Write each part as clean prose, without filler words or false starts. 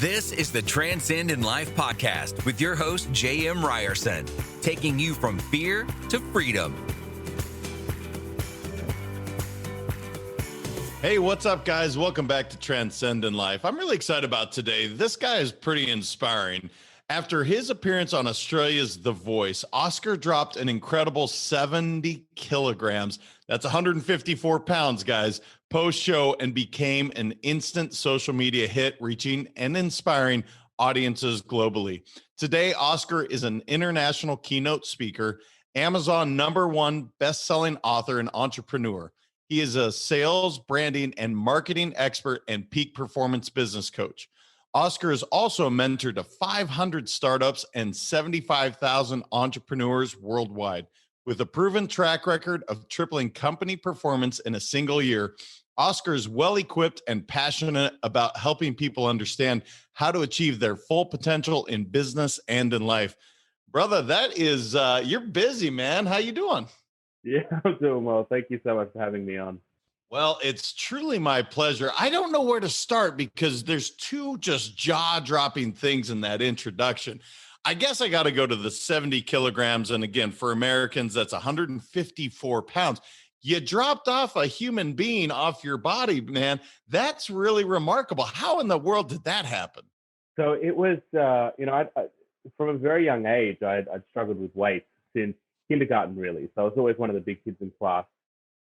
This is the Transcend in Life podcast with your host, J.M. Ryerson, taking you from fear to freedom. Hey, what's up, guys? Welcome back to Transcend in Life. I'm really excited about today. This guy is pretty inspiring. After his appearance on Australia's The Voice, Oscar dropped an incredible 70 kilograms. That's 154 pounds, guys, post-show, and became an instant social media hit, reaching and inspiring audiences globally. Today, Oscar is an international keynote speaker, Amazon #1 best-selling author and entrepreneur. He is a sales, branding, and marketing expert and peak performance business coach. Oscar is also a mentor to 500 startups and 75,000 entrepreneurs worldwide. With a proven track record of tripling company performance in a single year, Oscar is well-equipped and passionate about helping people understand how to achieve their full potential in business and in life. Brother, that is, you're busy, man. How you doing? Yeah, I'm doing well. Thank you so much for having me on. Well, it's truly my pleasure. I don't know where to start because there's two just jaw-dropping things in that introduction. I guess I got to go to the 70 kilograms. And again, for Americans, that's 154 pounds. You dropped off a human being off your body, man. That's really remarkable. How in the world did that happen? So it was, from a very young age, I'd struggled with weight since kindergarten, really. So I was always one of the big kids in class,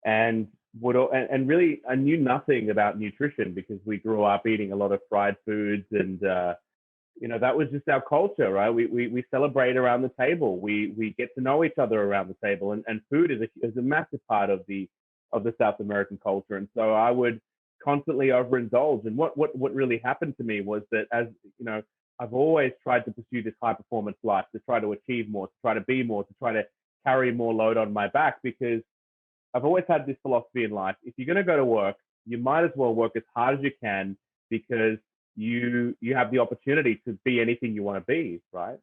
and really I knew nothing about nutrition because we grew up eating a lot of fried foods, and that was just our culture, right? We celebrate around the table. We get to know each other around the table, and food is a massive part of the South American culture. And so I would constantly overindulge. And what really happened to me was that, as you know, I've always tried to pursue this high performance life, to try to achieve more, to try to be more, to try to carry more load on my back, because I've always had this philosophy in life. If you're going to go to work, you might as well work as hard as you can, because you have the opportunity to be anything you want to be, right?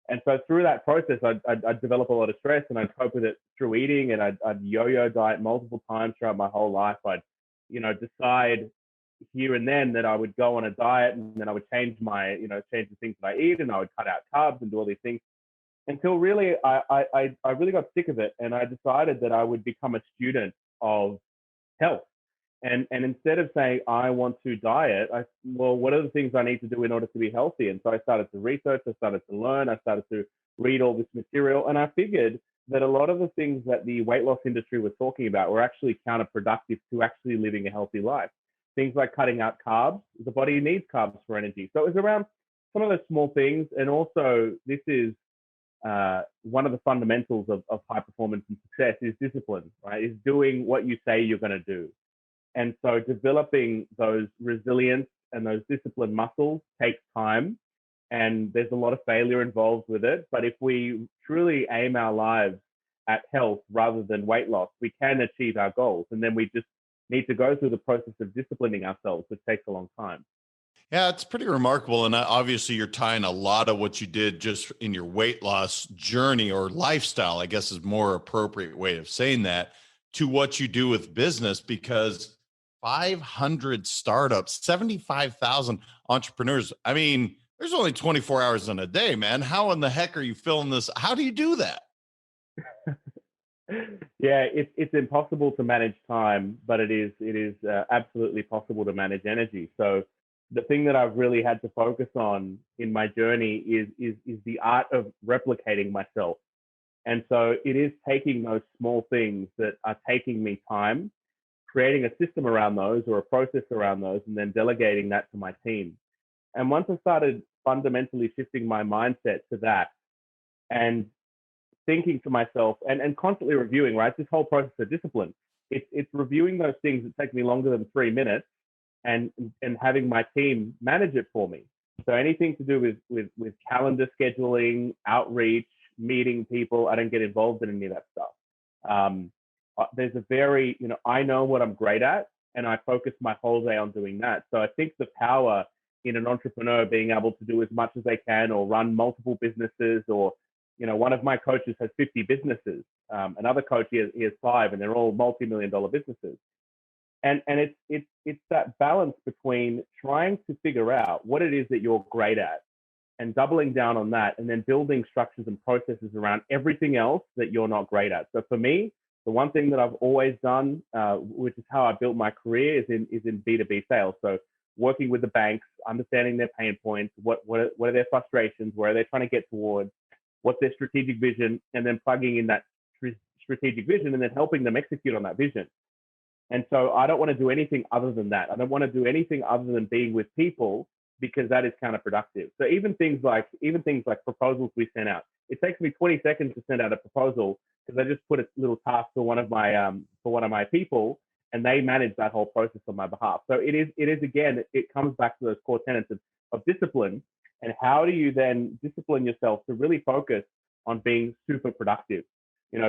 And so through that process, I'd develop a lot of stress, and I'd cope with it through eating, and I'd yo-yo diet multiple times throughout my whole life. I'd, decide here and then that I would go on a diet, and then I would change the things that I eat, and I would cut out carbs and do all these things, until really I really got sick of it, and I decided that I would become a student of health. And instead of saying I want to diet, what are the things I need to do in order to be healthy? And so I started to research, I started to learn, I started to read all this material, and I figured that a lot of the things that the weight loss industry was talking about were actually counterproductive to actually living a healthy life. Things like cutting out carbs. The body needs carbs for energy. So it was around some of those small things. And also, this is one of the fundamentals of high performance and success is discipline, right? Is doing what you say you're going to do. And so developing those resilience and those discipline muscles takes time, and there's a lot of failure involved with it. But if we truly aim our lives at health rather than weight loss, we can achieve our goals. And then we just need to go through the process of disciplining ourselves, which takes a long time. Yeah, it's pretty remarkable. And obviously, you're tying a lot of what you did just in your weight loss journey or lifestyle, I guess is more appropriate way of saying that, to what you do with business, because 500 startups, 75,000 entrepreneurs. I mean, there's only 24 hours in a day, man. How in the heck are you filling this? How do you do that? Yeah, it's impossible to manage time, but it is absolutely possible to manage energy. So the thing that I've really had to focus on in my journey is the art of replicating myself. And so it is taking those small things that are taking me time, creating a system around those or a process around those, and then delegating that to my team. And once I started fundamentally shifting my mindset to that, and thinking to myself and constantly reviewing, right? This whole process of discipline, it's reviewing those things that take me longer than 3 minutes, and having my team manage it for me. So anything to do with calendar scheduling, outreach, meeting people, I don't get involved in any of that stuff. There's a very, I know what I'm great at, and I focus my whole day on doing that. So I think the power in an entrepreneur being able to do as much as they can, or run multiple businesses, or, one of my coaches has 50 businesses. Another coach, he has 5, and they're all multi-million-dollar businesses. And it's that balance between trying to figure out what it is that you're great at and doubling down on that, and then building structures and processes around everything else that you're not great at. So for me, the one thing that I've always done, which is how I built my career, is in B2B sales. So working with the banks, understanding their pain points, what are their frustrations, where are they trying to get towards, what's their strategic vision, and then plugging in that strategic vision and then helping them execute on that vision. And so I don't want to do anything other than that. I don't want to do anything other than being with people, because that is counterproductive. So even things like proposals we send out, it takes me 20 seconds to send out a proposal, because I just put a little task for one of my people, and they manage that whole process on my behalf. So it is again, it comes back to those core tenets of discipline, and how do you then discipline yourself to really focus on being super productive.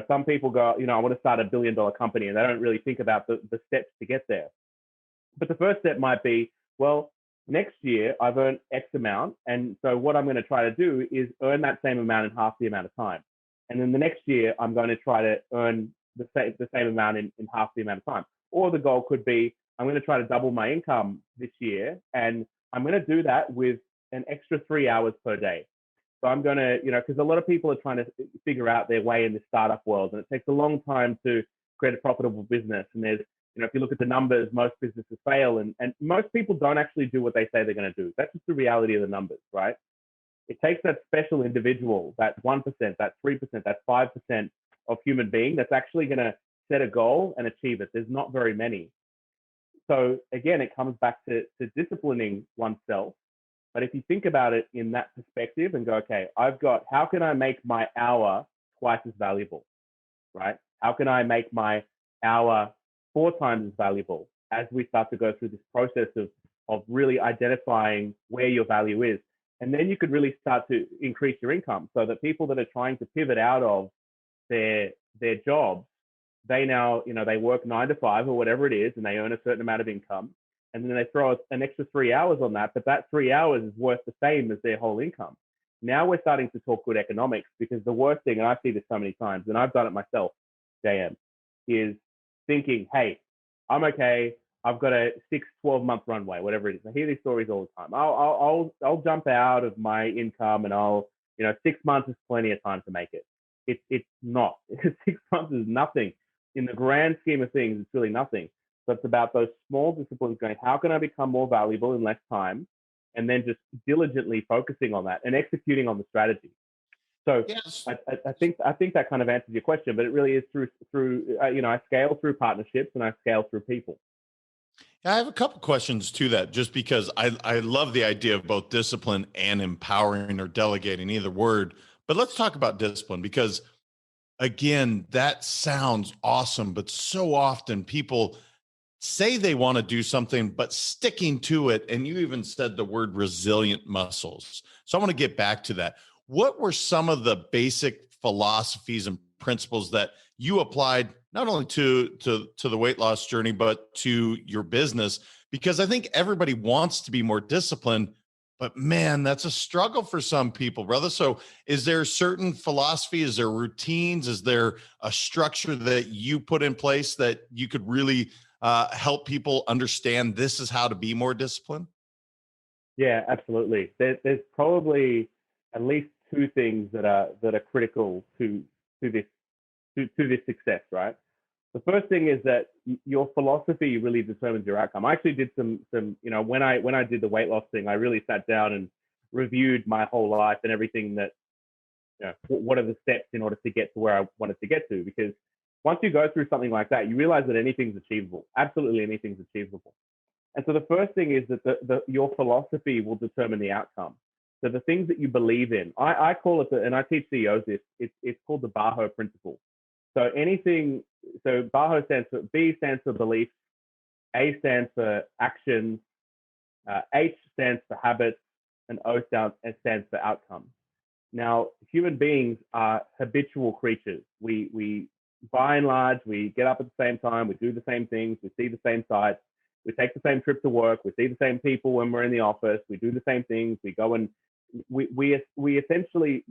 Some people go, I want to start $1 billion company, and they don't really think about the steps to get there. But the first step might be, well, next year I've earned X amount, and so what I'm going to try to do is earn that same amount in half the amount of time. And then the next year I'm going to try to earn the same amount in half the amount of time. Or the goal could be, I'm going to try to double my income this year, and I'm going to do that with an extra 3 hours per day. So I'm going to, because a lot of people are trying to figure out their way in the startup world, and it takes a long time to create a profitable business. And there's, if you look at the numbers, most businesses fail, and most people don't actually do what they say they're going to do. That's just the reality of the numbers, right? It takes that special individual, that 1%, that 3%, that 5% of human being that's actually going to set a goal and achieve it. There's not very many. So again, it comes back to disciplining oneself. But if you think about it in that perspective and go, okay, how can I make my hour twice as valuable, right? How can I make my hour 4 times as valuable, as we start to go through this process of really identifying where your value is? And then you could really start to increase your income, so that people that are trying to pivot out of their jobs, they now, they work 9 to 5 or whatever it is, and they earn a certain amount of income. And then they throw an extra 3 hours on that, but that 3 hours is worth the same as their whole income. Now we're starting to talk good economics, because the worst thing, and I see this so many times, and I've done it myself, JM, is thinking, hey, I'm okay. I've got a 6-12 month runway, whatever it is. I hear these stories all the time. I'll jump out of my income, and 6 months is plenty of time to make it. It's not. 6 months is nothing. In the grand scheme of things, it's really nothing. So it's about those small disciplines going, how can I become more valuable in less time? And then just diligently focusing on that and executing on the strategy. So yes. I think that kind of answers your question, but it really is through I scale through partnerships, and I scale through people. I have a couple questions to that, just because I love the idea of both discipline and empowering or delegating, either word. But let's talk about discipline, because again, that sounds awesome, but so often people say they want to do something, but sticking to it. And you even said the word resilient muscles. So I want to get back to that. What were some of the basic philosophies and principles that you applied, not only to the weight loss journey, but to your business? Because I think everybody wants to be more disciplined, but man, that's a struggle for some people, brother. So is there a certain philosophy? Is there routines? Is there a structure that you put in place that you could really help people understand this is how to be more disciplined? Yeah, absolutely. There's probably at least 2 things that are critical to this success, right? The first thing is that your philosophy really determines your outcome. I actually did some when I did the weight loss thing, I really sat down and reviewed my whole life and everything that, what are the steps in order to get to where I wanted to get to? Because once you go through something like that, you realize that anything's achievable. Absolutely anything's achievable. And so the first thing is that your philosophy will determine the outcome. So the things that you believe in, I call it, and I teach CEOs this, it's called the B.A.H.O principle. So B.A.H.O stands for, B stands for beliefs, A stands for actions, H stands for habits, and O stands for outcomes. Now, human beings are habitual creatures. We by and large, we get up at the same time, we do the same things, we see the same sights, we take the same trip to work, we see the same people when we're in the office, we do the same things, we go and we essentially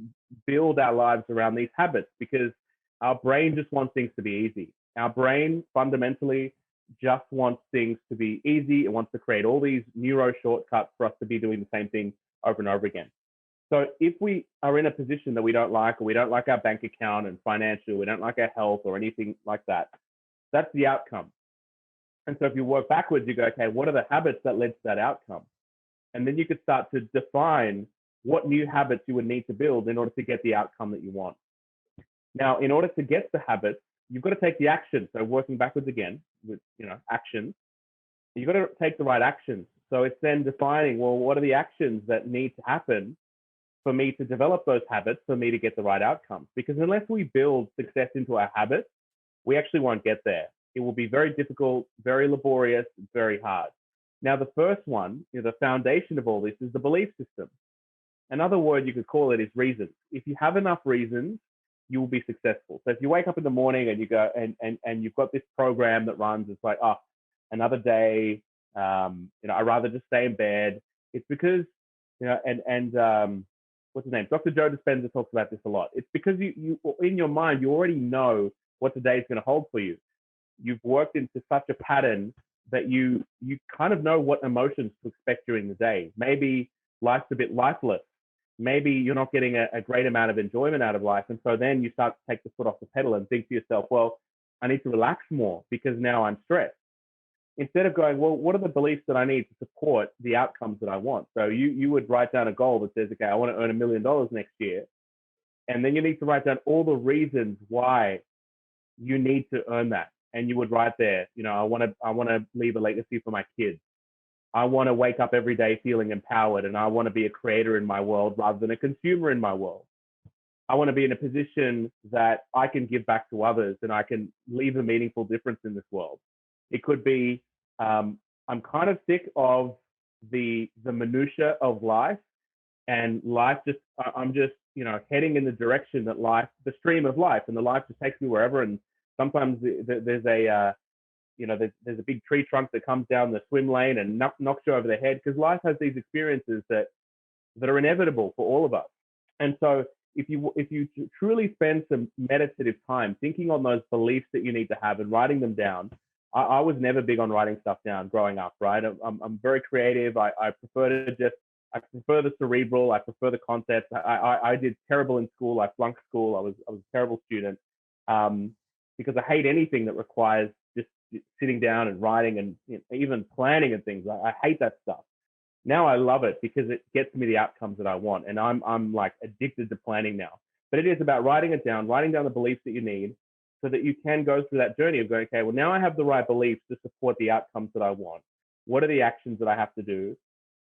build our lives around these habits, because our brain just wants things to be easy. Our brain fundamentally just wants things to be easy. It wants to create all these neuro shortcuts for us to be doing the same thing over and over again. So if we are in a position that we don't like, or we don't like our bank account and financial, we don't like our health or anything like that, that's the outcome. And so if you work backwards, you go, okay, what are the habits that led to that outcome? And then you could start to define what new habits you would need to build in order to get the outcome that you want. Now, in order to get the habits, you've got to take the action. So working backwards again with, actions, you've got to take the right actions. So it's then defining, well, what are the actions that need to happen for me to develop those habits, for me to get the right outcomes? Because unless we build success into our habits, we actually won't get there. It will be very difficult, very laborious, very hard. Now, the first one, the foundation of all this is the belief system. Another word you could call it is reasons. If you have enough reasons, you will be successful. So if you wake up in the morning and you go and you've got this program that runs, it's like, oh, another day, I'd rather just stay in bed. It's because, what's his name? Dr. Joe Dispenza talks about this a lot. It's because you in your mind, you already know what the day is going to hold for you. You've worked into such a pattern that you kind of know what emotions to expect during the day. Maybe life's a bit lifeless. Maybe you're not getting a great amount of enjoyment out of life. And so then you start to take the foot off the pedal and think to yourself, well, I need to relax more because now I'm stressed. Instead of going, well, what are the beliefs that I need to support the outcomes that I want? So you would write down a goal that says, okay, I want to earn $1 million next year. And then you need to write down all the reasons why you need to earn that. And you would write there, I want to leave a legacy for my kids. I want to wake up every day feeling empowered, and I want to be a creator in my world rather than a consumer in my world. I want to be in a position that I can give back to others and I can leave a meaningful difference in this world. It could be, I'm kind of sick of the minutia of life, and life I'm just, heading in the direction that the stream of life, and the life just takes me wherever. And sometimes there's a big tree trunk that comes down the swim lane and knocks you over the head, because life has these experiences that are inevitable for all of us. And so if you truly spend some meditative time thinking on those beliefs that you need to have and writing them down. I was never big on writing stuff down growing up, right? I'm very creative. I prefer the cerebral. I prefer the concepts. I did terrible in school. I flunked school. I was a terrible student because I hate anything that requires just sitting down and writing and even planning and things. I hate that stuff. Now I love it because it gets me the outcomes that I want, and I'm like addicted to planning now. But it is about writing it down, writing down the beliefs that you need, so that you can go through that journey of going, okay, well, now I have the right beliefs to support the outcomes that I want. What are the actions that I have to do?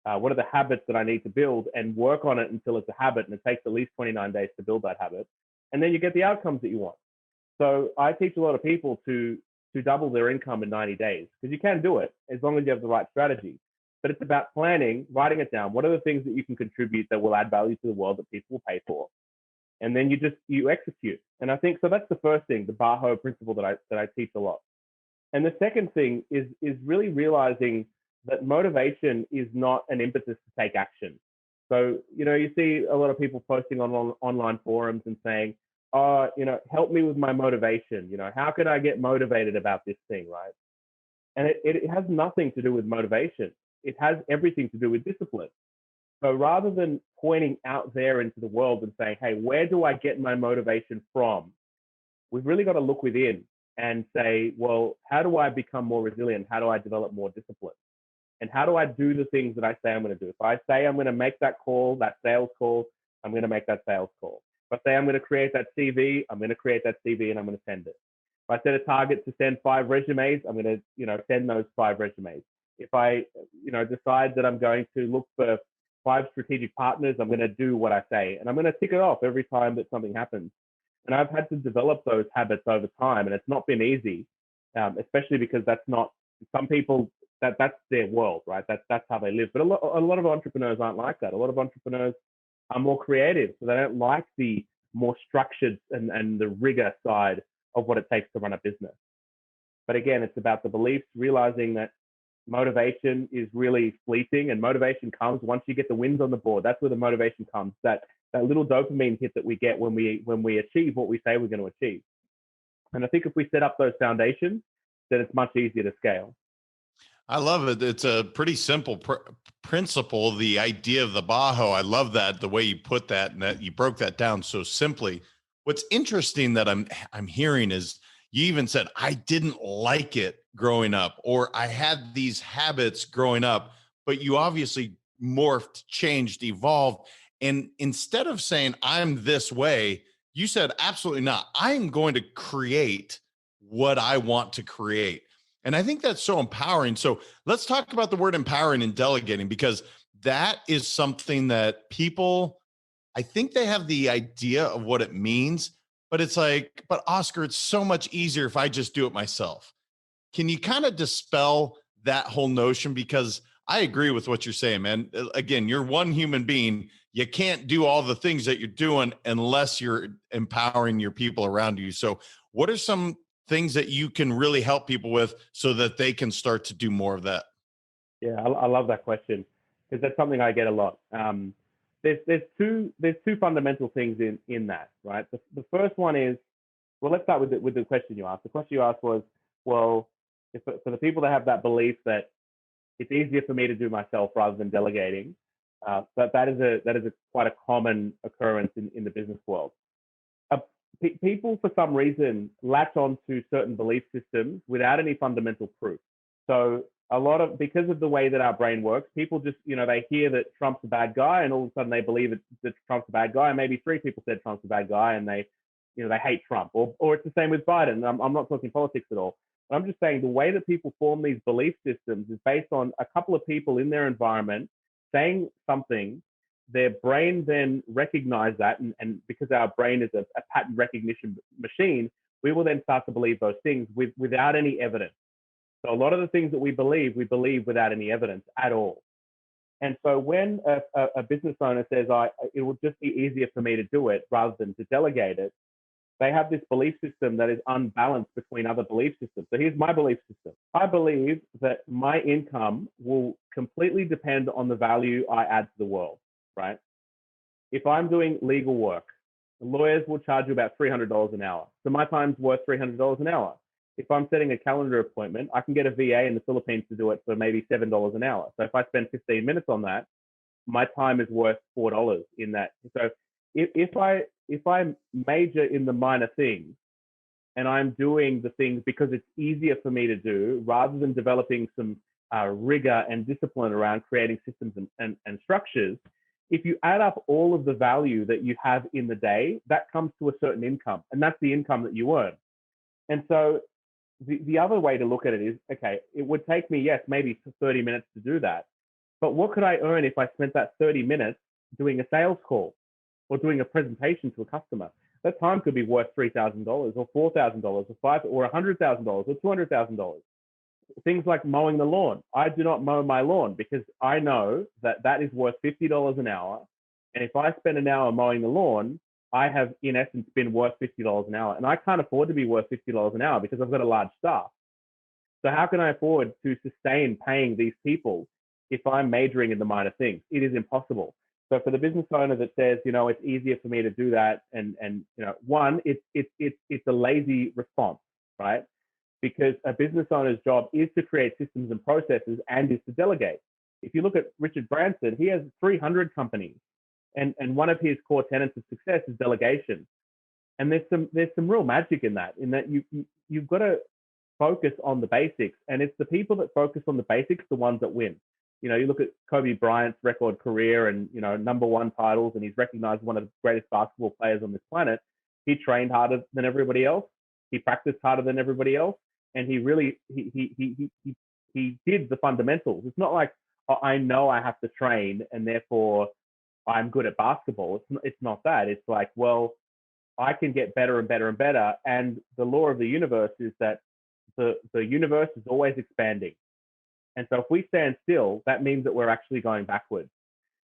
What are the habits that I need to build, and work on it until it's a habit, and it takes at least 29 days to build that habit. And then you get the outcomes that you want. So I teach a lot of people to double their income in 90 days, because you can do it as long as you have the right strategy. But it's about planning, writing it down. What are the things that you can contribute that will add value to the world that people will pay for? And then you execute. And I think, so that's the first thing, the B.A.H.O principle that I teach a lot. And the second thing is really realizing that motivation is not an impetus to take action. So, you see a lot of people posting on online forums and saying, oh, help me with my motivation. How can I get motivated about this thing, right? And it has nothing to do with motivation. It has everything to do with discipline. So rather than pointing out there into the world and saying, hey, where do I get my motivation from? We've really got to look within and say, well, how do I become more resilient? How do I develop more discipline? And how do I do the things that I say I'm going to do? If I say I'm going to make that call, that sales call, I'm going to make that sales call. If I say I'm going to create that CV, I'm going to create that CV and I'm going to send it. If I set a target to send 5 resumes, I'm going to, send those 5 resumes. If I, decide that I'm going to look for 5 strategic partners, I'm going to do what I say, and I'm going to tick it off every time that something happens. And I've had to develop those habits over time, and it's not been easy, especially because that's not, some people, that's their world, right? That's how they live. But a lot of entrepreneurs aren't like that. A lot of entrepreneurs are more creative, so they don't like the more structured and the rigor side of what it takes to run a business. But again, it's about the beliefs, realizing that motivation is really fleeting, and motivation comes once you get the wins on the board. That's where the motivation comes, that little dopamine hit that we get when we achieve what we say we're going to achieve. And I think if we set up those foundations, then it's much easier to scale. I love it. It's a pretty simple principle. The idea of the B.A.H.O. I love that, the way you put that, and that you broke that down so simply. What's interesting that I'm hearing is you even said, I didn't like it growing up, or I had these habits growing up, but you obviously morphed, changed, evolved. And instead of saying I'm this way, you said, absolutely not. I'm going to create what I want to create. And I think that's so empowering. So let's talk about the word empowering and delegating, because that is something that people, I think they have the idea of what it means, but it's like, but Oscar, it's so much easier if I just do it myself. Can you kind of dispel that whole notion? Because I agree with what you're saying, man. Again, you're one human being. You can't do all the things that you're doing unless you're empowering your people around you. So what are some things that you can really help people with so that they can start to do more of that? Yeah, I love that question because that's something I get a lot. There's two fundamental things in that, right? The first one is, well, let's start with the question you asked. The question you asked was, well, for the people that have that belief that it's easier for me to do myself rather than delegating, but that is a quite a common occurrence in the business world. People, for some reason, latch on to certain belief systems without any fundamental proof. So because of the way that our brain works, people just, they hear that Trump's a bad guy, and all of a sudden they believe that Trump's a bad guy, and maybe three people said Trump's a bad guy, and they hate Trump. Or it's the same with Biden. I'm not talking politics at all. But I'm just saying the way that people form these belief systems is based on a couple of people in their environment saying something. Their brain then recognize that, and because our brain is a pattern recognition machine, we will then start to believe those things without any evidence. So a lot of the things that we believe without any evidence at all. And so when a business owner says, it will just be easier for me to do it rather than to delegate it, they have this belief system that is unbalanced between other belief systems. So here's my belief system. I believe that my income will completely depend on the value I add to the world, right? If I'm doing legal work, lawyers will charge you about $300 an hour. So my time's worth $300 an hour. If I'm setting a calendar appointment, I can get a VA in the Philippines to do it for maybe $7 an hour. So if I spend 15 minutes on that, my time is worth $4 in that. So if I major in the minor things and I'm doing the things because it's easier for me to do rather than developing some rigor and discipline around creating systems and structures, if you add up all of the value that you have in the day, that comes to a certain income, and that's the income that you earn. And so the other way to look at it is, okay, it would take me, yes, maybe 30 minutes to do that. But what could I earn if I spent that 30 minutes doing a sales call or doing a presentation to a customer? That time could be worth $3,000 or $4,000 or $5,000 or $100,000 or $200,000. Things like mowing the lawn. I do not mow my lawn because I know that is worth $50 an hour. And if I spend an hour mowing the lawn, I have, in essence, been worth $50 an hour. And I can't afford to be worth $50 an hour because I've got a large staff. So how can I afford to sustain paying these people if I'm majoring in the minor things? It is impossible. So for the business owner that says, it's easier for me to do that, and one, it's a lazy response, right? Because a business owner's job is to create systems and processes and is to delegate. If you look at Richard Branson, he has 300 companies. And one of his core tenets of success is delegation. And there's some real magic in that you've got to focus on the basics. And it's the people that focus on the basics, the ones that win. You look at Kobe Bryant's record career and, #1 titles, and he's recognized one of the greatest basketball players on this planet. He trained harder than everybody else. He practiced harder than everybody else. And he really, he did the fundamentals. It's not like, I know I have to train and therefore I'm good at basketball. It's not that. It's like, well, I can get better and better and better. And the law of the universe is that the universe is always expanding. And so if we stand still, that means that we're actually going backwards.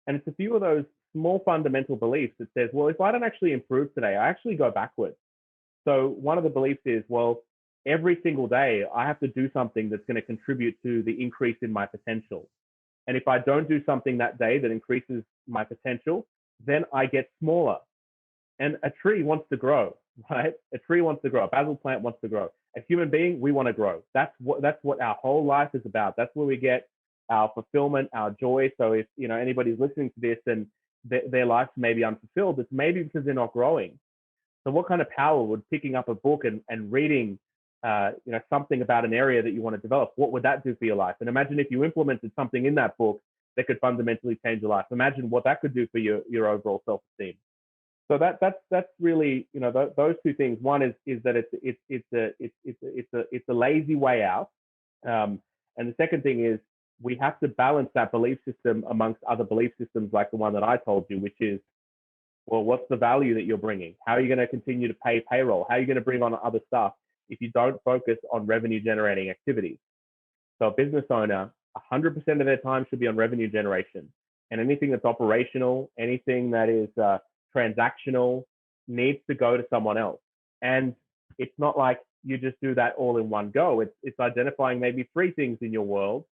And it's a few of those small fundamental beliefs that says, well, if I don't actually improve today, I actually go backwards. So one of the beliefs is, well, every single day I have to do something that's going to contribute to the increase in my potential. And if I don't do something that day that increases my potential, then I get smaller. And a tree wants to grow, right? A tree wants to grow. A basil plant wants to grow. a human being, we want to grow. That's what our whole life is about. That's where we get our fulfillment, our joy. So if anybody's listening to this and their life may be unfulfilled, it's maybe because they're not growing. So what kind of power would picking up a book and reading something about an area that you want to develop, what would that do for your life? And imagine if you implemented something in that book that could fundamentally change your life. Imagine what that could do for your overall self-esteem. So that's really, those two things. One is that it's a lazy way out, and the second thing is we have to balance that belief system amongst other belief systems like the one that I told you, which is, well, what's the value that you're bringing? How are you going to continue to pay payroll? How are you going to bring on other stuff if you don't focus on revenue generating activities? So a business owner, 100% of their time should be on revenue generation, and anything that's operational, anything that is transactional needs to go to someone else. And it's not like you just do that all in one go. It's identifying maybe three things in your world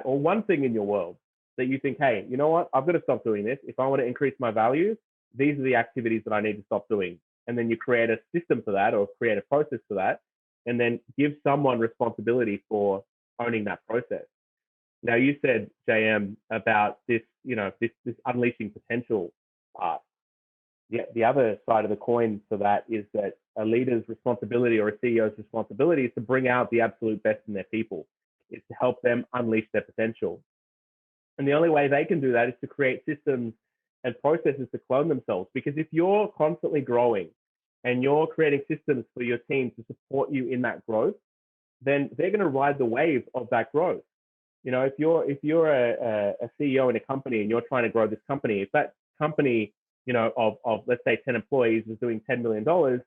or one thing in your world that you think, hey, you know what? I've got to stop doing this. If I want to increase my value, these are the activities that I need to stop doing. And then you create a system for that or create a process for that, and then give someone responsibility for owning that process. Now, you said, JM, about this, this unleashing potential part. The other side of the coin for that is that a leader's responsibility or a CEO's responsibility is to bring out the absolute best in their people. It's to help them unleash their potential. And the only way they can do that is to create systems and processes to clone themselves. Because if you're constantly growing and you're creating systems for your team to support you in that growth, then they're going to ride the wave of that growth. If you're a CEO in a company and you're trying to grow this company, if that company of let's say 10 employees is doing $10 million,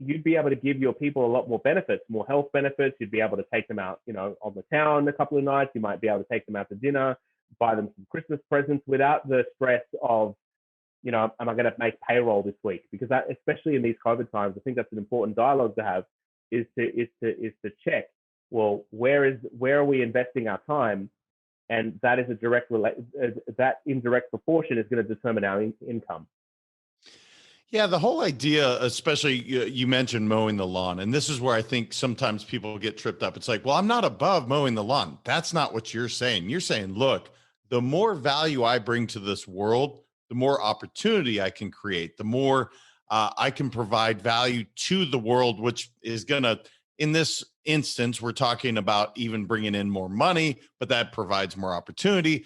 you'd be able to give your people a lot more benefits, more health benefits. You'd be able to take them out, on the town a couple of nights. You might be able to take them out to dinner, buy them some Christmas presents without the stress of, am I going to make payroll this week? Because that, especially in these COVID times, I think that's an important dialogue to have, is to check, well, where are we investing our time? And that is that indirect proportion is going to determine our income. Yeah, the whole idea, especially you mentioned mowing the lawn, and this is where I think sometimes people get tripped up. It's like, well, I'm not above mowing the lawn. That's not what you're saying. You're saying, look, the more value I bring to this world, the more opportunity I can create, the more I can provide value to the world, which is going to, in this instance, we're talking about even bringing in more money, but that provides more opportunity.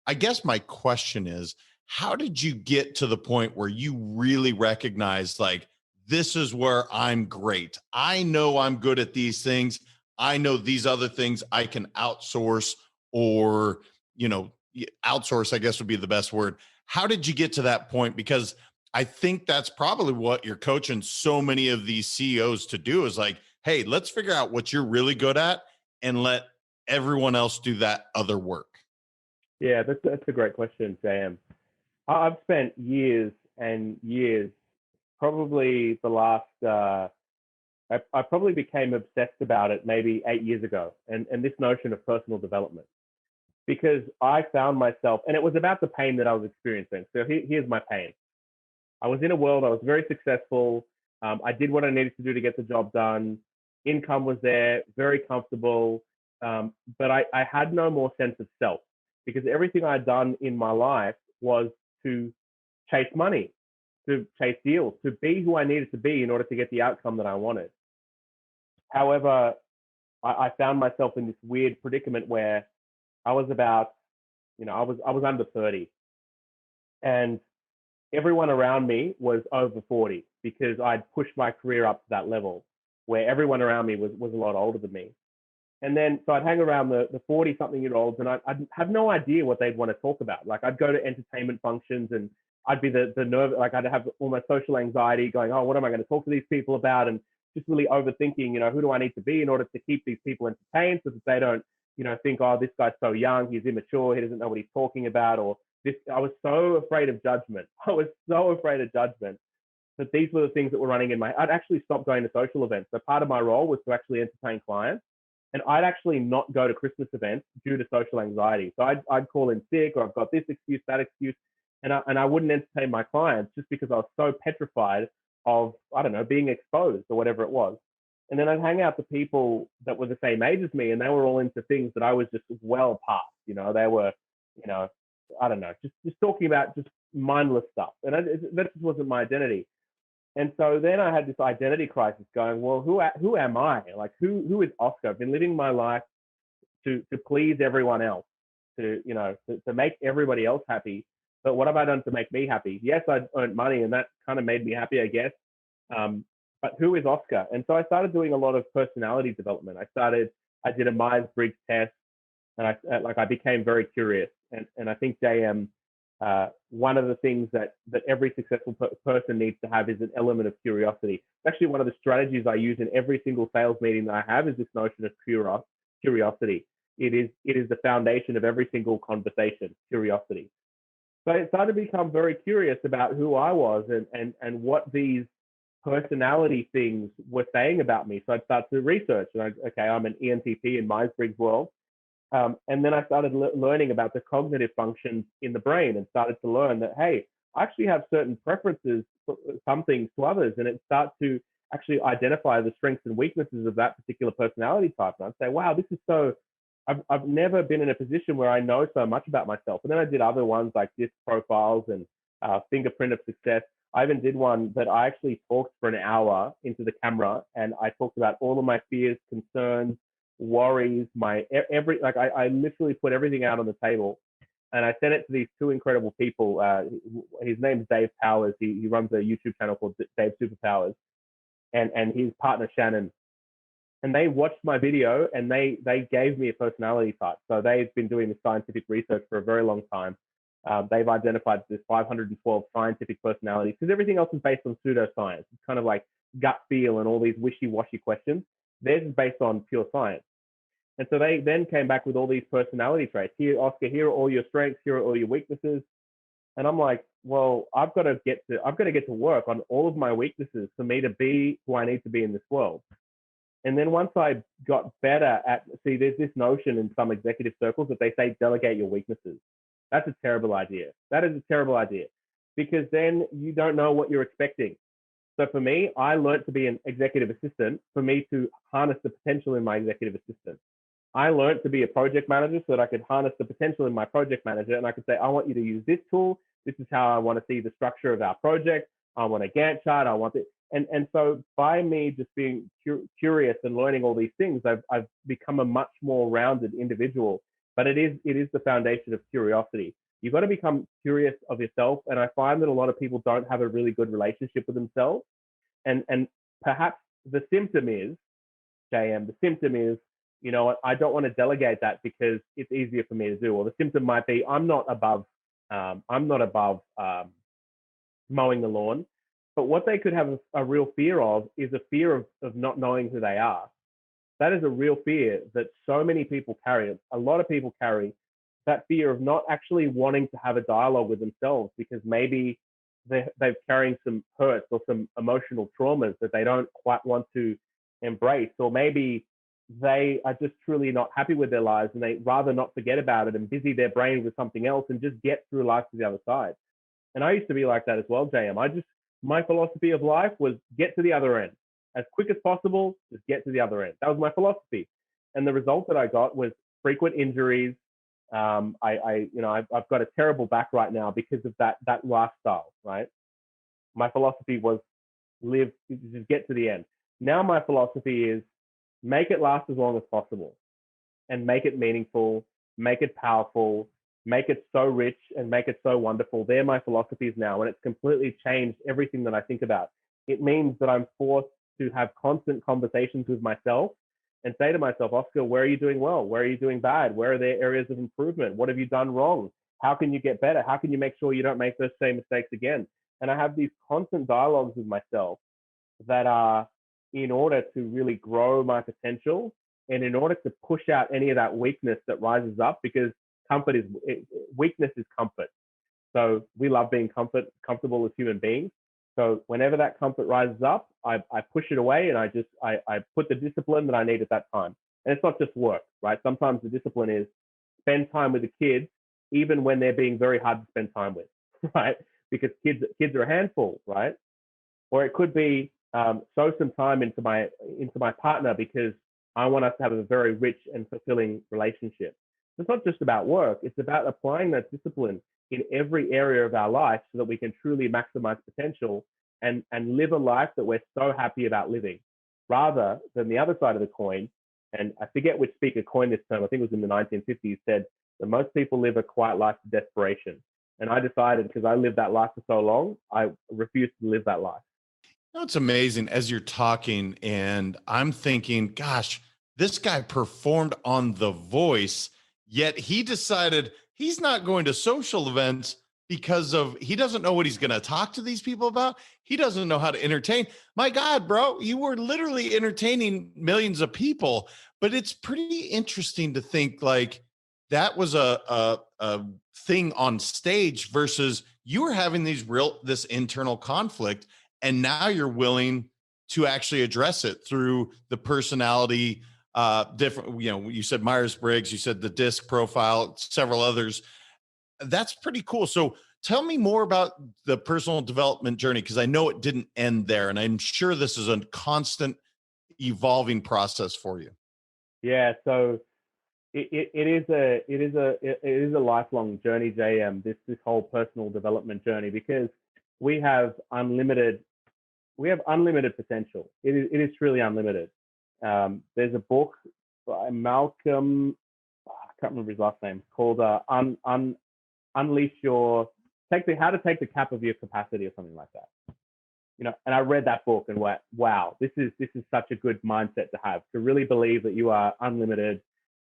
I guess my question is, how did you get to the point where you really recognized, like, this is where I'm great? I know I'm good at these things. I know these other things I can outsource, or, outsource, I guess would be the best word. How did you get to that point? Because I think that's probably what you're coaching so many of these CEOs to do, is like, hey, let's figure out what you're really good at and let everyone else do that other work. Yeah, that's a great question, JM. I've spent years and years, probably the last, I probably became obsessed about it maybe 8 years ago, and this notion of personal development, because I found myself, and it was about the pain that I was experiencing. So here's my pain. I was in a world, I was very successful. I did what I needed to do to get the job done. Income was there, very comfortable. But I had no more sense of self, because everything I'd done in my life was to chase money, to chase deals, to be who I needed to be in order to get the outcome that I wanted. However, I found myself in this weird predicament where I was about, I was under 30, and everyone around me was over 40, because I'd pushed my career up to that level where everyone around me was a lot older than me. And then, so I'd hang around the 40-something-year-olds, and I'd have no idea what they'd want to talk about. Like, I'd go to entertainment functions, and I'd be the nerve, like I'd have almost social anxiety, going, oh, what am I going to talk to these people about? And just really overthinking, who do I need to be in order to keep these people entertained, so that they don't, think, oh, this guy's so young, he's immature, he doesn't know what he's talking about, or this. I was so afraid of judgment. That these were the things that were running in my. I'd actually stopped going to social events. So part of my role was to actually entertain clients. And I'd actually not go to Christmas events due to social anxiety. So I'd call in sick, or I've got this excuse, that excuse, and I wouldn't entertain my clients just because I was so petrified of, I don't know, being exposed or whatever it was. And then I'd hang out with people that were the same age as me, and they were all into things that I was just well past. They were, you know, I don't know, just talking about just mindless stuff, and that just wasn't my identity. And so then I had this identity crisis going, well, who am I? Like, who is Oscar? I've been living my life to please everyone else, to make everybody else happy. But what have I done to make me happy? Yes, I earned money, and that kind of made me happy, I guess. But who is Oscar? And so I started doing a lot of personality development. I did a Myers-Briggs test, and I became very curious. And I think JM, one of the things that every successful person needs to have is an element of curiosity. It's actually one of the strategies I use in every single sales meeting that I have is this notion of curiosity. It is the foundation of every single conversation, curiosity. So I started to become very curious about who I was and what these personality things were saying about me. So I'd start to research, and I'm an ENTP in Myers-Briggs world. And then I started learning about the cognitive functions in the brain, and started to learn that, hey, I actually have certain preferences for some things to others. And it starts to actually identify the strengths and weaknesses of that particular personality type. And I'd say, wow, this is so, I've never been in a position where I know so much about myself. And then I did other ones like disc profiles and fingerprint of success. I even did one that I actually talked for an hour into the camera, and I talked about all of my fears, concerns, worries, I literally put everything out on the table, and I sent it to these two incredible people. His name's Dave Powers. He runs a YouTube channel called Dave Superpowers, and his partner Shannon. And they watched my video, and they gave me a personality type. So they've been doing this scientific research for a very long time. They've identified this 512 scientific personalities, because everything else is based on pseudoscience. It's kind of like gut feel and all these wishy-washy questions. Theirs is based on pure science. And so they then came back with all these personality traits. Here, Oscar, here are all your strengths, here are all your weaknesses. And I'm like, well, I've got to get to work on all of my weaknesses for me to be who I need to be in this world. And then once I got better there's this notion in some executive circles that they say, delegate your weaknesses. That's a terrible idea. That is a terrible idea, because then you don't know what you're expecting. So for me, I learned to be an executive assistant for me to harness the potential in my executive assistant. I learned to be a project manager so that I could harness the potential in my project manager. And I could say, I want you to use this tool. This is how I want to see the structure of our project. I want a Gantt chart. I want it. And so by me just being curious and learning all these things, I've become a much more rounded individual. But it is the foundation of curiosity. You've got to become curious of yourself. And I find that a lot of people don't have a really good relationship with themselves. And perhaps the symptom is, JM, you know what, I don't want to delegate that because it's easier for me to do. Or the symptom might be, I'm not above mowing the lawn. But what they could have a real fear of is a fear of not knowing who they are. That is a real fear that so many people carry. A lot of people carry that fear of not actually wanting to have a dialogue with themselves, because maybe they're carrying some hurts or some emotional traumas that they don't quite want to embrace, or maybe they are just truly not happy with their lives and they rather not forget about it and busy their brain with something else and just get through life to the other side. And I used to be like that as well, JM. My philosophy of life was get to the other end as quick as possible. Just get to the other end. That was my philosophy, and the result that I got was frequent injuries. I've got a terrible back right now because of that lifestyle. Right. My philosophy was just get to the end. Now my philosophy is make it last as long as possible, and make it meaningful, make it powerful, make it so rich, and make it so wonderful. They're my philosophies now, and it's completely changed everything that I think about. It means that I'm forced to have constant conversations with myself and say to myself, Oscar, where are you doing well? Where are you doing bad? Where are there areas of improvement? What have you done wrong? How can you get better? How can you make sure you don't make those same mistakes again? And I have these constant dialogues with myself that are in order to really grow my potential and in order to push out any of that weakness that rises up, because weakness is comfort. So we love being comfortable as human beings. So whenever that comfort rises up, I push it away, and I put the discipline that I need at that time. And it's not just work, right? Sometimes the discipline is spend time with the kids, even when they're being very hard to spend time with, right? Because kids are a handful, right? Or it could be sow some time into my partner because I want us to have a very rich and fulfilling relationship. It's not just about work. It's about applying that discipline in every area of our life so that we can truly maximize potential and live a life that we're so happy about living, rather than the other side of the coin. And I forget which speaker coined this term. I think it was in the 1950s, said that most people live a quiet life to desperation. And I decided, because I lived that life for so long, I refused to live that life. You know, it's amazing as you're talking, and I'm thinking, gosh, this guy performed on The Voice, yet he decided he's not going to social events because of he doesn't know what he's going to talk to these people about. He doesn't know how to entertain. My God, bro, you were literally entertaining millions of people. But it's pretty interesting to think like that was a thing on stage versus you were having this internal conflict, and now you're willing to actually address it through the personality, different, you said Myers-Briggs, you said the disc profile, several others. That's pretty cool. So tell me more about the personal development journey, because I know it didn't end there, and I'm sure this is a constant evolving process for you. Yeah, so it is a lifelong journey, JM. This whole personal development journey, because we have unlimited potential. It is truly unlimited. There's a book by Malcolm, I can't remember his last name, called Unleash Your How to Take the Cap of Your Capacity, or something like that. And I read that book and went, wow, this is such a good mindset to have, to really believe that you are unlimited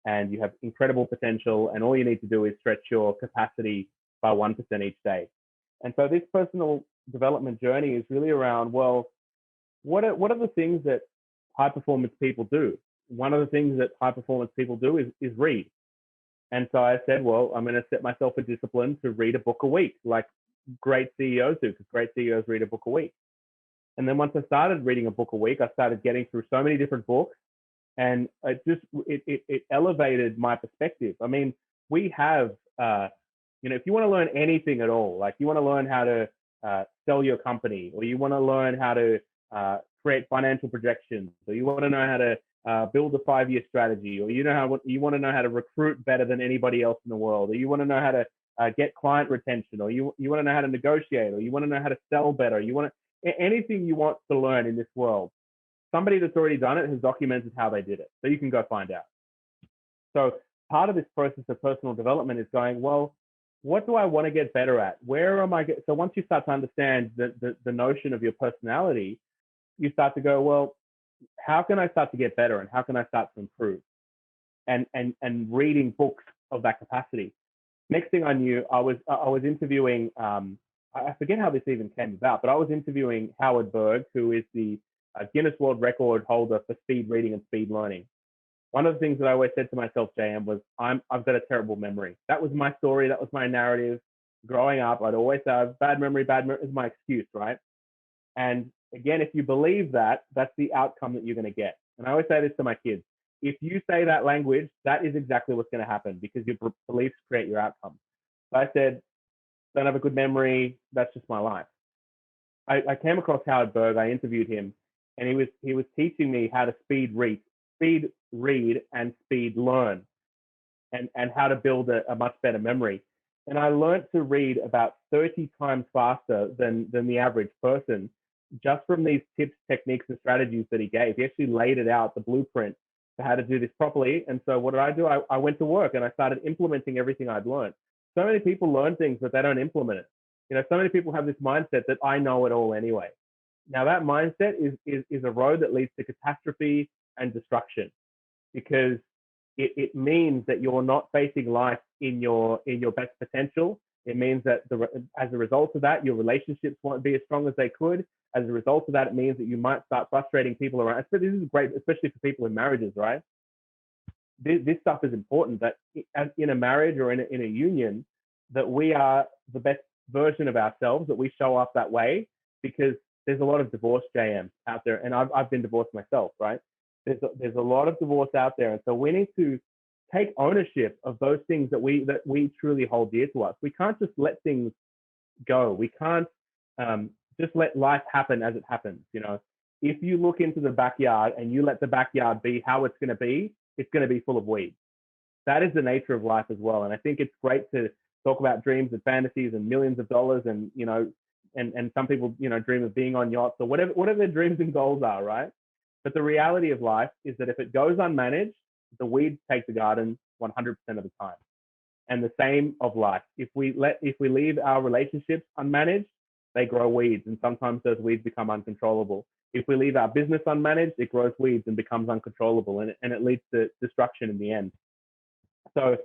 and you have incredible potential, and all you need to do is stretch your capacity by 1% each day. And so this personal development journey is really around, well, what are the things that high performance people do? One of the things that high performance people do is read. And so I said, well, I'm going to set myself a discipline to read a book a week, like great CEOs do, because great CEOs read a book a week. And then once I started reading a book a week, I started getting through so many different books, and it elevated my perspective. I mean, we have, if you want to learn anything at all, like you want to learn how to sell your company, or you want to learn how to create financial projections, or you want to know how to build a 5-year strategy, or you want to know how to recruit better than anybody else in the world, or you want to know how to get client retention, or you want to know how to negotiate, or you want to know how to sell better, anything you want to learn in this world, somebody that's already done it has documented how they did it, so you can go find out. So part of this process of personal development is going, well, what do I want to get better at? Where am I? So once you start to understand the notion of your personality, you start to go, well, how can I start to get better, and how can I start to improve? And reading books of that capacity. Next thing I knew, I was interviewing. I forget how this even came about, but I was interviewing Howard Berg, who is the Guinness World Record holder for speed reading and speed learning. One of the things that I always said to myself, JM, was I've got a terrible memory. That was my story. That was my narrative. Growing up, I'd always say bad memory is my excuse, right? And again, if you believe that, that's the outcome that you're going to get. And I always say this to my kids. If you say that language, that is exactly what's going to happen, because your beliefs create your outcomes. So I said, don't have a good memory. That's just my life. I came across Howard Berg. I interviewed him, and he was teaching me how to speed read and speed learn, and how to build a much better memory. And I learned to read about 30 times faster than the average person, just from these tips, techniques, and strategies that he gave. He actually laid it out, the blueprint for how to do this properly. And so what did I do? I went to work and I started implementing everything I'd learned. So many people learn things, but they don't implement it. So many people have this mindset that I know it all anyway. Now that mindset is a road that leads to catastrophe and destruction, because it means that you're not facing life in your best potential. It means that as a result of that, your relationships won't be as strong as they could. As a result of that, it means that you might start frustrating people around. So this is great, especially for people in marriages, right? This stuff is important, that in a marriage or in a union, that we are the best version of ourselves, that we show up that way, because there's a lot of divorce, JM, out there. And I've been divorced myself, right? There's a lot of divorce out there. And so we need to take ownership of those things that we truly hold dear to us. We can't just let things go. We can't just let life happen as it happens. if you look into the backyard and you let the backyard be how it's going to be full of weeds. That is the nature of life as well. And I think it's great to talk about dreams and fantasies and millions of dollars and, and some people, dream of being on yachts or whatever their dreams and goals are, right? But the reality of life is that if it goes unmanaged, the weeds take the garden 100% of the time. And the same of life. If we leave our relationships unmanaged, they grow weeds, and sometimes those weeds become uncontrollable. If we leave our business unmanaged, it grows weeds and becomes uncontrollable, and it leads to destruction in the end. So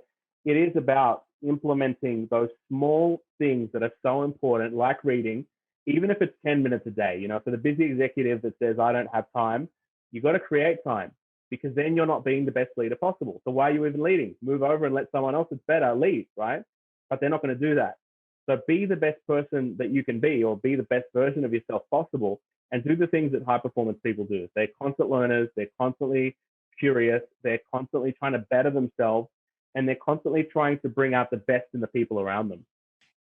it is about implementing those small things that are so important, like reading, even if it's 10 minutes a day. For the busy executive that says, I don't have time, you got to create time, because then you're not being the best leader possible. So why are you even leading? Move over and let someone else that's better lead, right? But they're not going to do that. So be the best person that you can be, or be the best version of yourself possible, and do the things that high performance people do. They're constant learners. They're constantly curious. They're constantly trying to better themselves, and they're constantly trying to bring out the best in the people around them.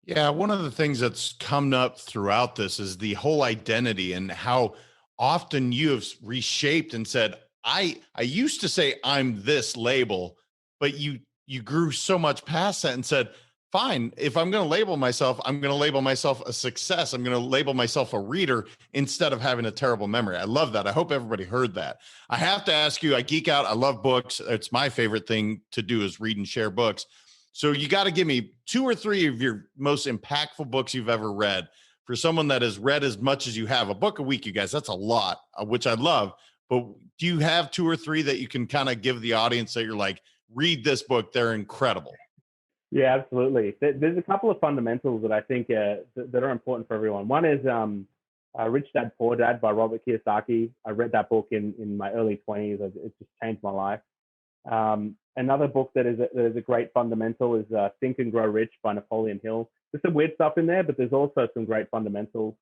Yeah, one of the things that's come up throughout this is the whole identity, and how often you have reshaped and said, I used to say I'm this label, but you grew so much past that and said, fine, if I'm going to label myself, I'm going to label myself a success. I'm going to label myself a reader instead of having a terrible memory. I love that. I hope everybody heard that. I have to ask you, I geek out. I love books. It's my favorite thing to do is read and share books. So you got to give me 2 or 3 of your most impactful books you've ever read. For someone that has read as much as you have, a book a week, you guys, that's a lot, which I love. But do you have 2 or 3 that you can kind of give the audience that you're like, read this book, they're incredible? Yeah, absolutely. There's a couple of fundamentals that I think that are important for everyone. One is Rich Dad, Poor Dad by Robert Kiyosaki. I read that book in my early 20s. It just changed my life. Another book that is a great fundamental is Think and Grow Rich by Napoleon Hill. There's some weird stuff in there, but there's also some great fundamentals.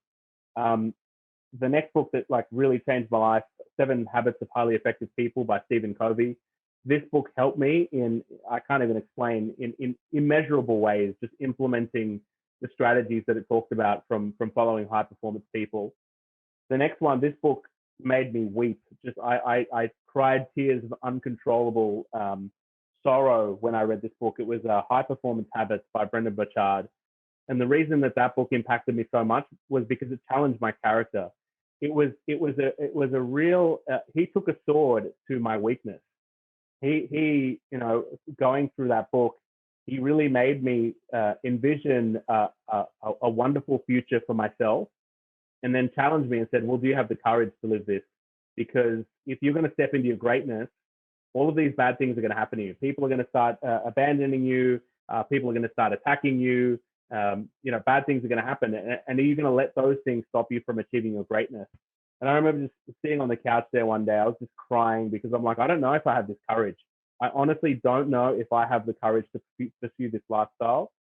The next book that really changed my life, 7 Habits of Highly Effective People by Stephen Covey. This book helped me I can't even explain, in immeasurable ways, just implementing the strategies that it talked about from following high performance people. The next one, this book made me weep. I cried tears of uncontrollable sorrow when I read this book. It was High Performance Habits by B.A.H.O. And the reason that book impacted me so much was because it challenged my character. It was a real, he took a sword to my weakness. He going through that book, he really made me envision a wonderful future for myself, and then challenged me and said, well, do you have the courage to live this? Because if you're going to step into your greatness, all of these bad things are going to happen to you. People are going to start abandoning you. People are going to start attacking you. Bad things are going to happen. And are you going to let those things stop you from achieving your greatness? And I remember just sitting on the couch there one day, I was just crying because I'm like, I don't know if I have this courage. I honestly don't know if I have the courage to pursue this lifestyle.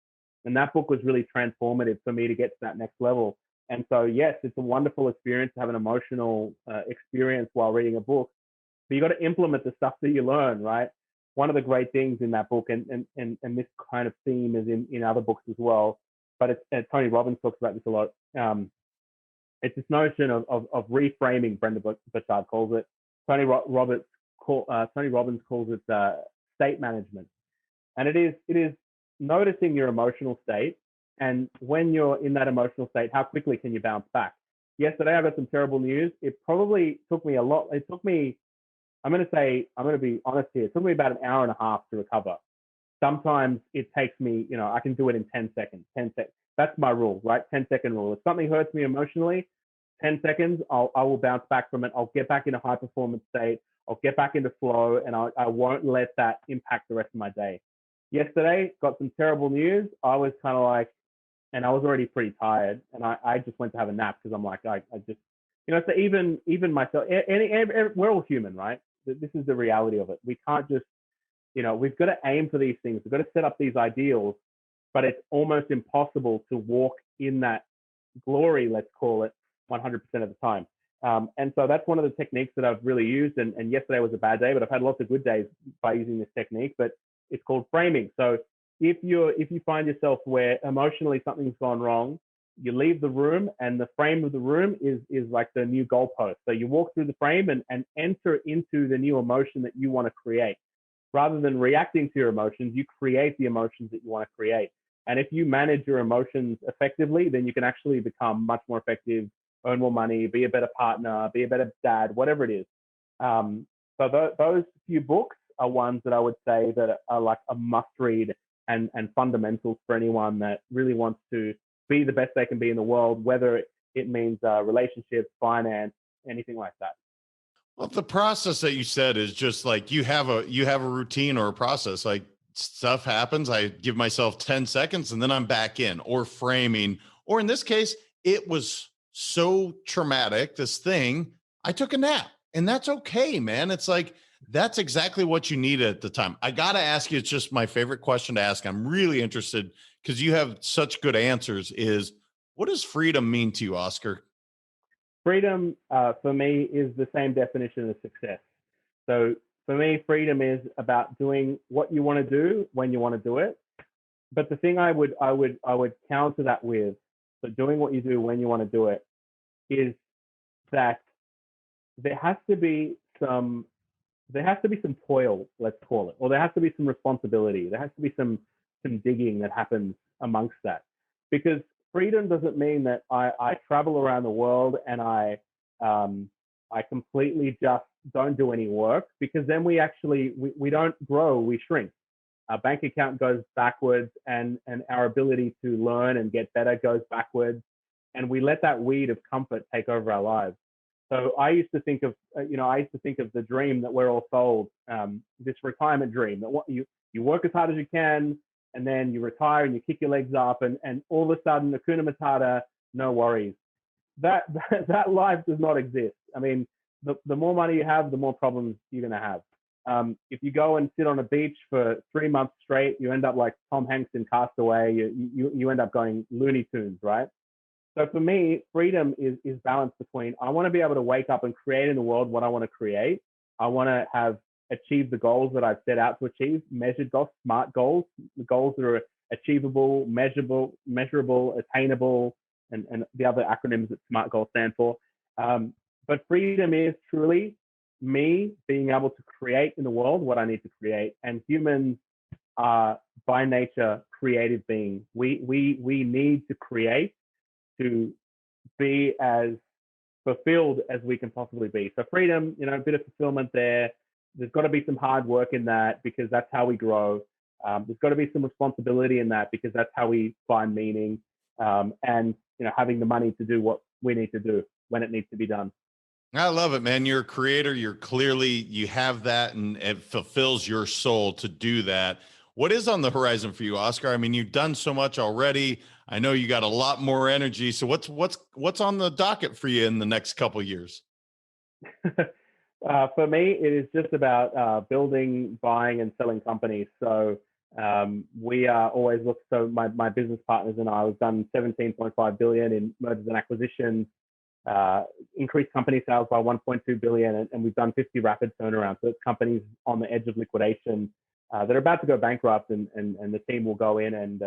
And that book was really transformative for me to get to that next level. And so, yes, it's a wonderful experience to have an emotional experience while reading a book, but you got to implement the stuff that you learn, right? One of the great things in that book, and this kind of theme is in other books as well, but Tony Robbins talks about this a lot. It's this notion of reframing. Brenda Burchard calls it. Tony Robbins calls it state management, and it is noticing your emotional state, and when you're in that emotional state, how quickly can you bounce back? Yesterday I got some terrible news. It probably took me a lot. It took me, I'm going to be honest here, it took me about an hour and a half to recover. Sometimes it takes me, I can do it in 10 seconds. 10 seconds. That's my rule, right? 10-second rule. If something hurts me emotionally, 10 seconds, I will bounce back from it. I'll get back in a high performance state. I'll get back into flow, and I won't let that impact the rest of my day. Yesterday, got some terrible news. I was kind of like, and I was already pretty tired, and I just went to have a nap because I'm like, I just, so even myself, we're all human, right? This is the reality of it. We can't just, we've got to aim for these things. We've got to set up these ideals, but it's almost impossible to walk in that glory, let's call it, 100% of the time. And so that's one of the techniques that I've really used. And yesterday was a bad day, but I've had lots of good days by using this technique. But it's called framing. So if you find yourself where emotionally something's gone wrong, you leave the room, and the frame of the room is like the new goalpost. So you walk through the frame and enter into the new emotion that you want to create. Rather than reacting to your emotions, you create the emotions that you want to create. And if you manage your emotions effectively, then you can actually become much more effective, earn more money, be a better partner, be a better dad, whatever it is. Those few books are ones that I would say that are like a must read and fundamentals for anyone that really wants to be the best they can be in the world, whether it means relationships, finance, anything like that. Well, the process that you said is just like you have a routine or a process. Like stuff happens, I give myself 10 seconds and then I'm back in, or framing, or in this case, it was so traumatic, this thing, I took a nap. And that's okay, man. It's like that's exactly what you needed at the time. I got to ask you, it's just my favorite question to ask. I'm really interested because you have such good answers, is what does freedom mean to you, Oscar? Freedom for me is the same definition as success. So for me, freedom is about doing what you want to do when you want to do it. But the thing I would counter that with, so doing what you do when you want to do it, is that there has to be some toil, let's call it, or there has to be some responsibility. There has to be some digging that happens amongst that, because freedom doesn't mean that I travel around the world and I completely just don't do any work, because then we don't grow, we shrink. Our bank account goes backwards, and our ability to learn and get better goes backwards, and we let that weed of comfort take over our lives. So I used to think of the dream that we're all sold, this retirement dream, that what you work as hard as you can, and then you retire and you kick your legs up, and all of a sudden, Hakuna Matata, no worries. That life does not exist. I mean, the more money you have, the more problems you're going to have. If you go and sit on a beach for 3 months straight, you end up like Tom Hanks in Castaway. You end up going Looney Tunes, right? So for me, freedom is balance between, I want to be able to wake up and create in the world what I want to create. I want to have achieved the goals that I've set out to achieve, measured goals, SMART goals, the goals that are achievable, measurable, attainable, and the other acronyms that SMART goals stand for. But freedom is truly me being able to create in the world what I need to create. And humans are by nature creative beings. We need to create to be as fulfilled as we can possibly be. So freedom, a bit of fulfillment there. There's got to be some hard work in that, because that's how we grow. There's got to be some responsibility in that, because that's how we find meaning. And having the money to do what we need to do when it needs to be done. I love it, man. You're a creator. You have that, and it fulfills your soul to do that. What is on the horizon for you, Oscar? I mean, you've done so much already. I know you got a lot more energy. So what's on the docket for you in the next couple of years? For me, it is just about building, buying, and selling companies. So we are always so my business partners and I, we've done 17.5 billion in mergers and acquisitions, increased company sales by 1.2 billion, and we've done 50 rapid turnarounds. So it's companies on the edge of liquidation that are about to go bankrupt, and the team will go in and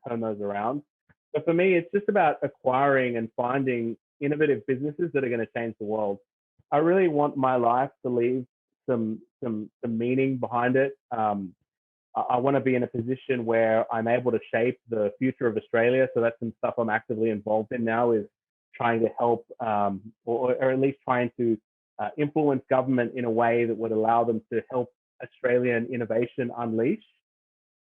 turn those around. So for me, it's just about acquiring and finding innovative businesses that are going to change the world. I really want my life to leave some meaning behind it. I want to be in a position where I'm able to shape the future of Australia. So that's some stuff I'm actively involved in now, is trying to help, or at least trying to influence government in a way that would allow them to help Australian innovation unleash.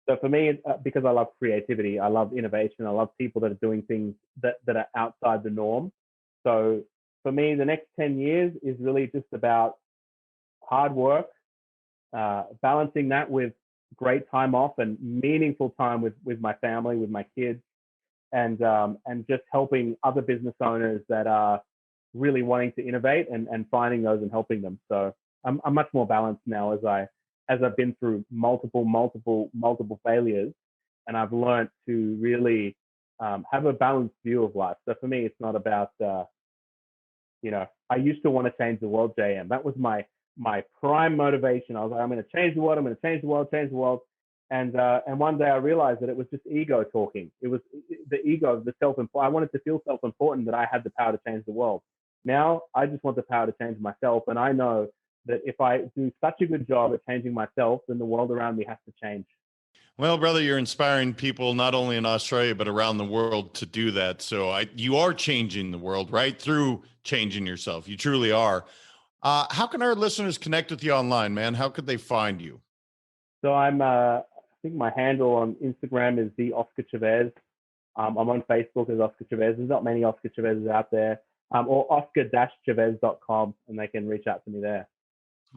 So for me, because I love creativity, I love innovation, I love people that are doing things that are outside the norm. So for me, the next 10 years is really just about hard work, balancing that with great time off and meaningful time with my family, with my kids, and just helping other business owners that are really wanting to innovate and finding those and helping them. So I'm much more balanced now as I've been through multiple failures, and I've learned to really have a balanced view of life. So for me, it's not about I used to want to change the world, JM. That was my prime motivation. I was like, I'm going to change the world. I'm going to change the world. And one day I realized that it was just ego talking. It was the ego of the self-important. I wanted to feel self-important, that I had the power to change the world. Now I just want the power to change myself. And I know that if I do such a good job at changing myself, then the world around me has to change. Well, brother, you're inspiring people not only in Australia, but around the world to do that. So you are changing the world, right? Through changing yourself. You truly are. How can our listeners connect with you online, man? How could they find you? So I think my handle on Instagram is the Oscar Chavez. I'm on Facebook as Oscar Chavez. There's not many Oscar Chavezes out there. Or oscar-chavez.com, and they can reach out to me there.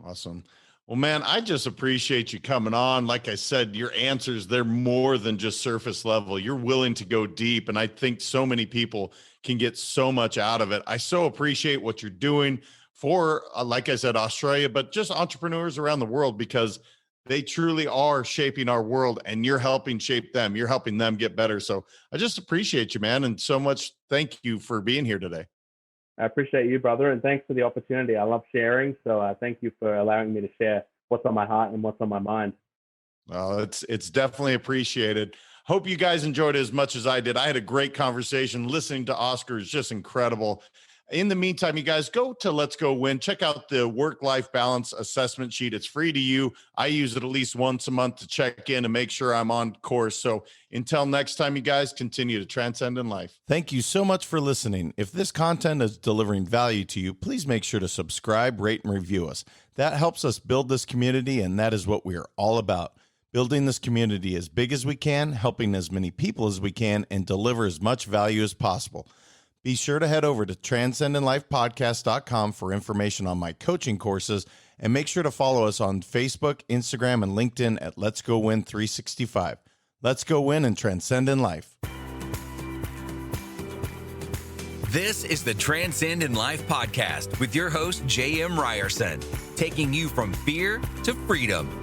Awesome. Well, man, I just appreciate you coming on. Like I said, your answers, they're more than just surface level. You're willing to go deep. And I think so many people can get so much out of it. I so appreciate what you're doing for, like I said, Australia, but just entrepreneurs around the world, because they truly are shaping our world and you're helping shape them. You're helping them get better. So I just appreciate you, man. And so much. Thank you for being here today. I appreciate you, brother, and thanks for the opportunity. I love sharing, so thank you for allowing me to share what's on my heart and what's on my mind. Well, it's definitely appreciated. Hope you guys enjoyed it as much as I did. I had a great conversation. Listening to Oscar is just incredible. In the meantime, you guys go to Let's Go Win. Check out the work-life balance assessment sheet. It's free to you. I use it at least once a month to check in and make sure I'm on course. So until next time, you guys continue to transcend in life. Thank you so much for listening. If this content is delivering value to you, please make sure to subscribe, rate, and review us. That helps us build this community, and that is what we are all about. Building this community as big as we can, helping as many people as we can, and deliver as much value as possible. Be sure to head over to transcendinlifepodcast.com for information on my coaching courses, and make sure to follow us on Facebook, Instagram, and LinkedIn at Let's Go Win 365. Let's go win and transcend in life. This is the Transcend in Life podcast with your host, J.M. Ryerson, taking you from fear to freedom.